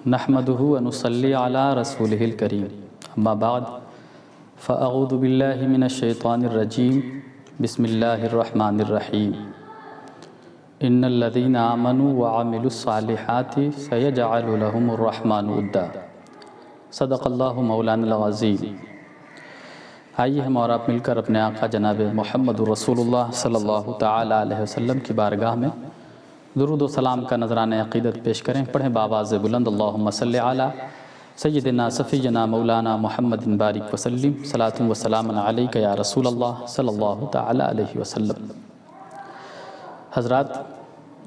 نحمده ونصلي على رسوله الكريم اما بعد فاعوذ بالله من الشيطان الرجيم بسم الله الرحمن الرحيم ان الذين آمنوا وعملوا الصالحات سيجعل لهم الرحمن ودا صدق اللہ مولانا العظیم۔ آئیے ہم اور آپ مل کر اپنے آقا جناب محمد رسول اللہ صلی اللہ تعالیٰ علیہ وسلم کی بارگاہ میں درود و سلام کا نذرانہ عقیدت پیش کریں۔ پڑھیں بآواز بلند اللہم صلی علی سیدنا صفینا مولانا محمد بارک وسلم صلاۃ و سلام علیک یا رسول اللہ صلی اللہ تعالیٰ علیہ وسلم۔ حضرات،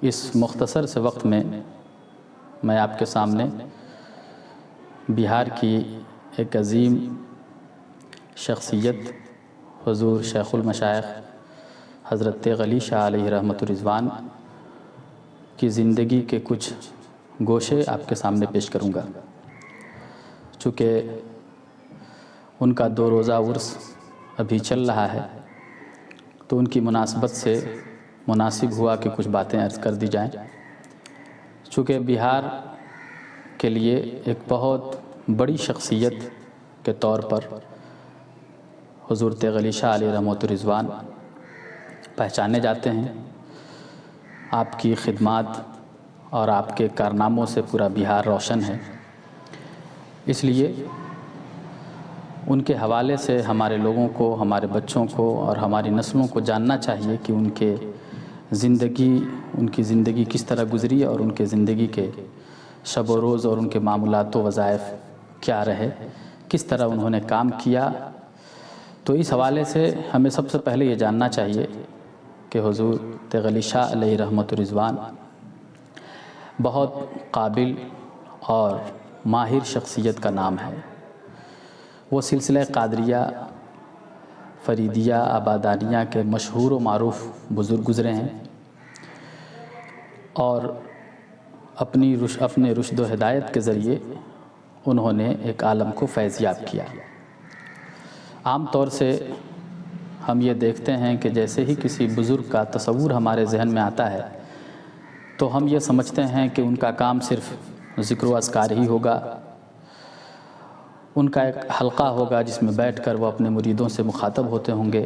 اس مختصر سے وقت میں آپ کے سامنے بہار کی ایک عظیم شخصیت حضور شیخ المشائخ حضرت غلی شاہ علیہ رحمۃ الرضوان کی زندگی کے کچھ گوشے آپ کے سامنے پیش کروں گا۔ چونکہ ان کا 2 روزہ عرس ابھی چل رہا ہے تو ان کی مناسبت سے مناسب ہوا کہ کچھ باتیں عرض کر دی جائیں۔ چونکہ بہار کے لیے ایک بہت بڑی شخصیت کے طور پر حضور غلی شاہ علیہ رحمۃ الرضوان پہچانے جاتے ہیں۔ آپ کی خدمات اور آپ کے کارناموں سے پورا بہار روشن ہے، اس لیے ان کے حوالے سے ہمارے لوگوں کو، ہمارے بچوں کو اور ہماری نسلوں کو جاننا چاہیے کہ ان کی زندگی کس طرح گزری اور ان کے زندگی کے شب و روز اور ان کے معمولات و وظائف کیا رہے، کس طرح انہوں نے کام کیا۔ تو اس حوالے سے ہمیں سب سے پہلے یہ جاننا چاہیے کہ حضور غلی شاہ علیہ رحمۃ الرضوان بہت قابل اور ماہر شخصیت کا نام ہے۔ وہ سلسلہ قادریہ، فریدیہ، آبادانیہ کے مشہور و معروف بزرگ گزرے ہیں اور اپنے رشد و ہدایت کے ذریعے انہوں نے ایک عالم کو فیضیاب کیا۔ عام طور سے ہم یہ دیکھتے ہیں کہ جیسے ہی کسی بزرگ کا تصور ہمارے ذہن میں آتا ہے تو ہم یہ سمجھتے ہیں کہ ان کا کام صرف ذکر و اذکار ہی ہوگا، ان کا ایک حلقہ ہوگا جس میں بیٹھ کر وہ اپنے مریدوں سے مخاطب ہوتے ہوں گے،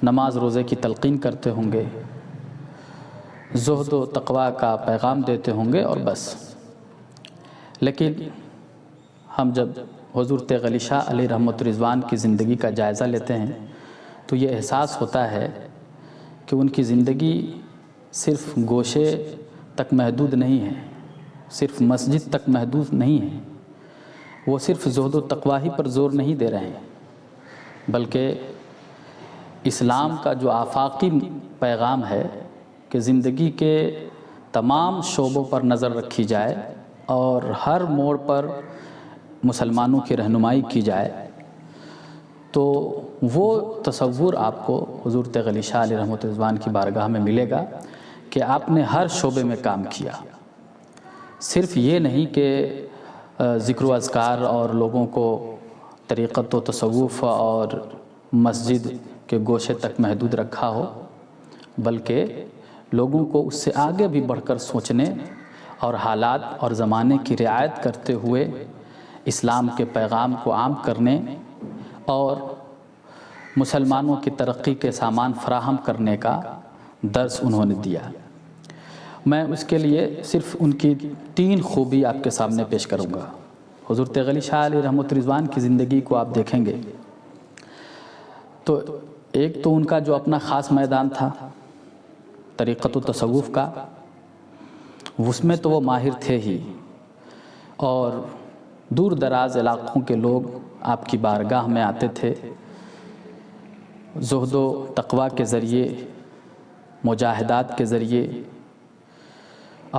نماز روزے کی تلقین کرتے ہوں گے، زہد و تقوی کا پیغام دیتے ہوں گے اور بس۔ لیکن ہم جب حضور غلی شاہ علیہ رحمۃ الرضوان کی زندگی کا جائزہ لیتے ہیں تو یہ احساس ہوتا ہے کہ ان کی زندگی صرف گوشے تک محدود نہیں ہے، صرف مسجد تک محدود نہیں ہے، وہ صرف زہد و تقوی ہی پر زور نہیں دے رہے ہیں، بلکہ اسلام کا جو آفاقی پیغام ہے کہ زندگی کے تمام شعبوں پر نظر رکھی جائے اور ہر موڑ پر مسلمانوں کی رہنمائی کی جائے، تو وہ تصور آپ کو حضور غلی شاہ علیہ رحمۃ الرضوان کی بارگاہ میں ملے گا کہ آپ نے ہر شعبے میں کام کیا۔ صرف یہ نہیں کہ ذکر و اذکار اور لوگوں کو طریقت و تصوف اور مسجد کے گوشے تک محدود رکھا ہو، بلکہ لوگوں کو اس سے آگے بھی بڑھ کر سوچنے اور حالات اور زمانے کی رعایت کرتے ہوئے اسلام کے پیغام کو عام کرنے اور مسلمانوں کی ترقی کے سامان فراہم کرنے کا درس انہوں نے دیا۔ میں اس کے لیے صرف ان کی 3 خوبی آپ کے سامنے پیش کروں گا۔ حضور غلی شاہ علیہ رحمۃ الرضوان کی زندگی کو آپ دیکھیں گے تو ایک تو ان کا جو اپنا خاص میدان تھا طریقت و تصوف کا، اس میں تو وہ ماہر تھے ہی، اور دور دراز علاقوں کے لوگ آپ کی بارگاہ میں آتے تھے، زہد و تقوی کے ذریعے، مجاہدات کے ذریعے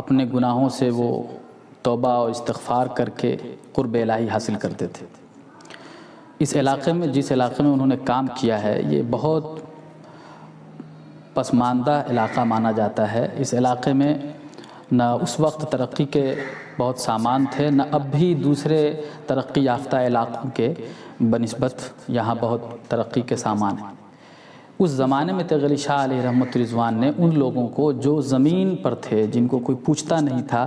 اپنے گناہوں سے وہ توبہ و استغفار کر کے قرب الہی حاصل کرتے تھے۔ جس علاقے میں انہوں نے کام کیا ہے یہ بہت پسماندہ علاقہ مانا جاتا ہے۔ اس علاقے میں نہ اس وقت ترقی کے بہت سامان تھے، نہ اب بھی دوسرے ترقی یافتہ علاقوں کے بنسبت یہاں بہت ترقی کے سامان ہیں۔ اس زمانے میں غلی شاہ علیہ رحمۃ الرضوان نے ان لوگوں کو جو زمین پر تھے، جن کو کوئی پوچھتا نہیں تھا،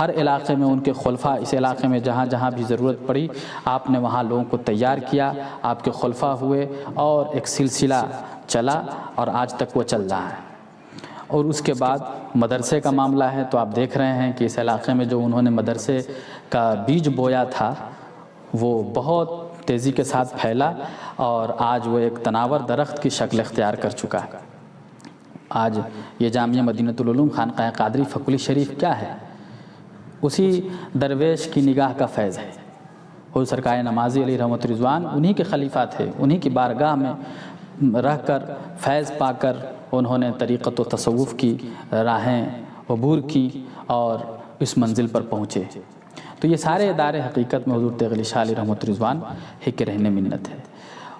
ہر علاقے میں ان کے خلفاء، اس علاقے میں جہاں جہاں بھی ضرورت پڑی آپ نے وہاں لوگوں کو تیار کیا، آپ کے خلفاء ہوئے اور ایک سلسلہ چلا اور آج تک وہ چل رہا ہے۔ اور اس کے بعد مدرسے کا معاملہ ہے تو آپ دیکھ رہے ہیں کہ اس علاقے میں جو انہوں نے مدرسے کا بیج بویا تھا وہ بہت تیزی کے ساتھ پھیلا اور آج وہ ایک تناور درخت کی شکل اختیار کر چکا ہے۔ آج یہ جامعہ مدینۃ العلوم خانقاہ قادری فقلی شریف کیا ہے؟ اسی درویش کی نگاہ کا فیض ہے۔ حضور سرکار نمازی علیہ رحمۃ رضوان انہی کے خلیفہ تھے، انہی کی بارگاہ میں رہ کر فیض پا کر انہوں نے طریقت و تصوف کی راہیں عبور کی اور اس منزل پر پہنچے۔ تو یہ سارے ادارے حقیقت میں حضور تیغ علی شاہ علیہ رحمۃ رضوان ہی کے رہن منت ہے۔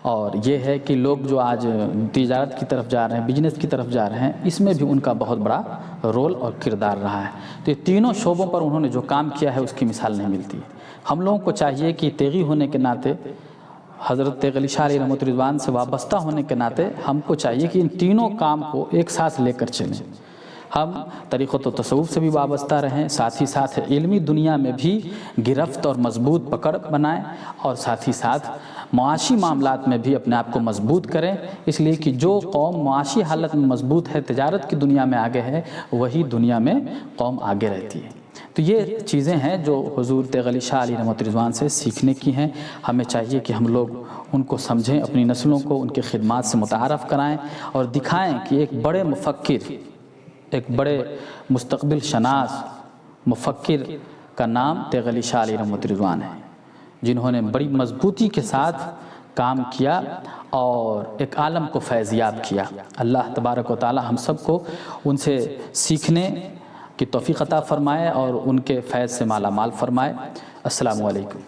اور یہ ہے کہ لوگ جو آج تجارت کی طرف جا رہے ہیں، بزنس کی طرف جا رہے ہیں، اس میں بھی ان کا بہت بڑا رول اور کردار رہا ہے۔ تو یہ تینوں شعبوں پر انہوں نے جو کام کیا ہے اس کی مثال نہیں ملتی۔ ہم لوگوں کو چاہیے کہ تیغی ہونے کے ناطے، حضرت تیغ علی شاہ علیہ رحمۃ رضوان سے وابستہ ہونے کے ناطے ہم کو چاہیے کہ ان تینوں کام کو ایک ساتھ لے کر چلیں۔ ہم طریقت و تصوف سے بھی وابستہ رہیں، ساتھ ہی ساتھ علمی دنیا میں بھی گرفت اور مضبوط پکڑ بنائیں، اور ساتھ ہی ساتھ معاشی معاملات میں بھی اپنے آپ کو مضبوط کریں، اس لیے کہ جو قوم معاشی حالت میں مضبوط ہے، تجارت کی دنیا میں آگے ہے، وہی دنیا میں قوم آگے رہتی ہے۔ تو یہ چیزیں ہیں جو حضور تیغ علی شاہ علیہ رحمۃ رضوان سے سیکھنے کی ہیں۔ ہمیں چاہیے کہ ہم لوگ ان کو سمجھیں، اپنی نسلوں کو ان کی خدمات سے متعارف کرائیں اور دکھائیں کہ ایک بڑے مفکر، ایک بڑے مستقبل شناس مفکر کا نام تیغ علی شاہ علیہ رحمۃ رضوان ہے، جنہوں نے بڑی مضبوطی کے ساتھ کام کیا اور ایک عالم کو فیضیاب کیا۔ اللہ تبارک و تعالی ہم سب کو ان سے سیکھنے کی توفیق عطا فرمائے اور ان کے فیض سے مالا مال فرمائے۔ السلام علیکم۔